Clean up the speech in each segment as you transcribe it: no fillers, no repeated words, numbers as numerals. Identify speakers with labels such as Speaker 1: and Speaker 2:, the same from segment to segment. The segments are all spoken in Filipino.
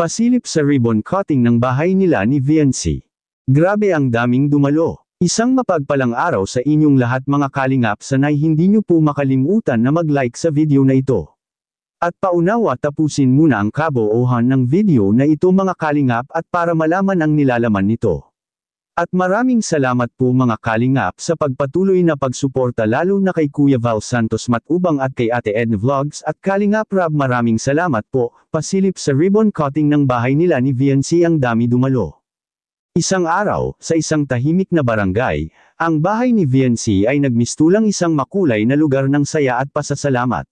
Speaker 1: Pasilip sa ribbon cutting ng bahay nila ni Viancy. Grabe ang daming dumalo. Isang mapagpalang araw sa inyong lahat mga kalingap, sanay hindi nyo po makalimutan na mag-like sa video na ito. At paunawa tapusin muna ang kabuuhan ng video na ito mga kalingap at para malaman ang nilalaman nito. At maraming salamat po mga kalingap sa pagpatuloy na pagsuporta lalo na kay Kuya Val Santos Matubang at kay Ate Edna Vlogs at Kalingap Rab, maraming salamat po. Pasilip sa ribbon cutting ng bahay nila ni Viancy, ang dami dumalo. Isang araw, sa isang tahimik na barangay, ang bahay ni Viancy ay nagmistulang isang makulay na lugar ng saya at pasasalamat.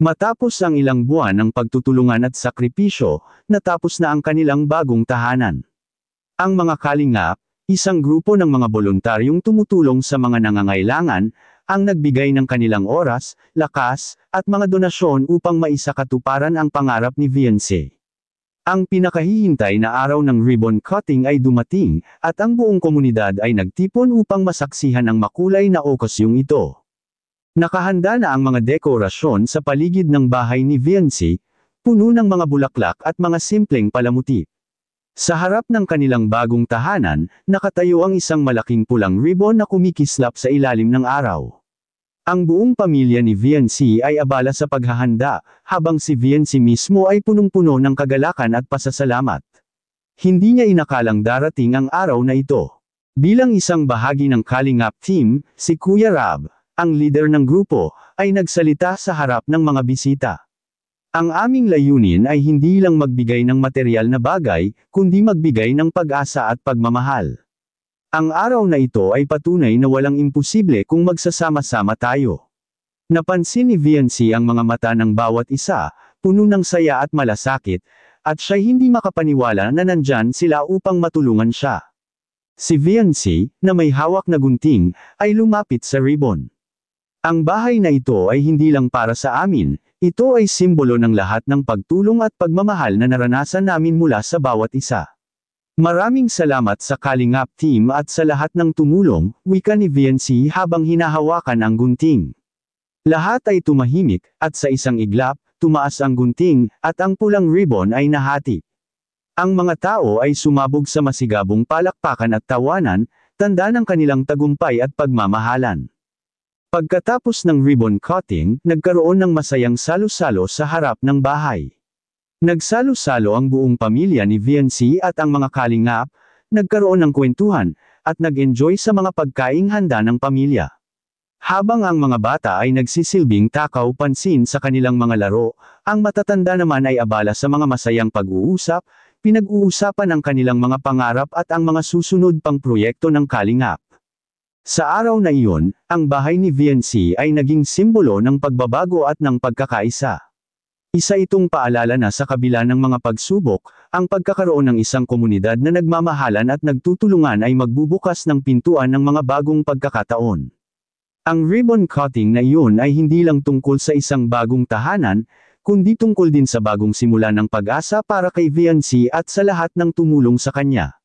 Speaker 1: Matapos ang ilang buwan ng pagtutulungan at sakripisyo, natapos na ang kanilang bagong tahanan. Ang mga kalingap, isang grupo ng mga voluntaryong tumutulong sa mga nangangailangan, ang nagbigay ng kanilang oras, lakas, at mga donasyon upang maisakatuparan ang pangarap ni Viancy. Ang pinakahihintay na araw ng ribbon cutting ay dumating, at ang buong komunidad ay nagtipon upang masaksihan ang makulay na okasyong ito. Nakahanda na ang mga dekorasyon sa paligid ng bahay ni Viancy, puno ng mga bulaklak at mga simpleng palamuti. Sa harap ng kanilang bagong tahanan, nakatayo ang isang malaking pulang ribbon na kumikislap sa ilalim ng araw. Ang buong pamilya ni Viancy ay abala sa paghahanda, habang si Viancy mismo ay punong-puno ng kagalakan at pasasalamat. Hindi niya inakalang darating ang araw na ito. Bilang isang bahagi ng Kalingap team, si Kuya Rab, ang leader ng grupo, ay nagsalita sa harap ng mga bisita. Ang aming layunin ay hindi lang magbigay ng material na bagay, kundi magbigay ng pag-asa at pagmamahal. Ang araw na ito ay patunay na walang imposible kung magsasama-sama tayo. Napansin ni Viancy ang mga mata ng bawat isa, puno ng saya at malasakit, at siya'y hindi makapaniwala na nandyan sila upang matulungan siya. Si Viancy, na may hawak na gunting, ay lumapit sa ribbon. Ang bahay na ito ay hindi lang para sa amin, ito ay simbolo ng lahat ng pagtulong at pagmamahal na naranasan namin mula sa bawat isa. Maraming salamat sa Kalingap team at sa lahat ng tumulong, wika ni Viancy habang hinahawakan ang gunting. Lahat ay tumahimik, at sa isang iglap, tumaas ang gunting, at ang pulang ribbon ay nahati. Ang mga tao ay sumabog sa masigabong palakpakan at tawanan, tanda ng kanilang tagumpay at pagmamahalan. Pagkatapos ng ribbon cutting, nagkaroon ng masayang salo-salo sa harap ng bahay. Nagsalo-salo ang buong pamilya ni Viancy at ang mga kalingap, nagkaroon ng kwentuhan, at nag-enjoy sa mga pagkaing handa ng pamilya. Habang ang mga bata ay nagsisilbing takaw pansin sa kanilang mga laro, ang matatanda naman ay abala sa mga masayang pag-uusap, pinag-uusapan ang kanilang mga pangarap at ang mga susunod pang proyekto ng kalingap. Sa araw na iyon, ang bahay ni Viancy ay naging simbolo ng pagbabago at ng pagkakaisa. Isa itong paalala na sa kabila ng mga pagsubok, ang pagkakaroon ng isang komunidad na nagmamahalan at nagtutulungan ay magbubukas ng pintuan ng mga bagong pagkakataon. Ang ribbon cutting na iyon ay hindi lang tungkol sa isang bagong tahanan, kundi tungkol din sa bagong simula ng pag-asa para kay Viancy at sa lahat ng tumulong sa kanya.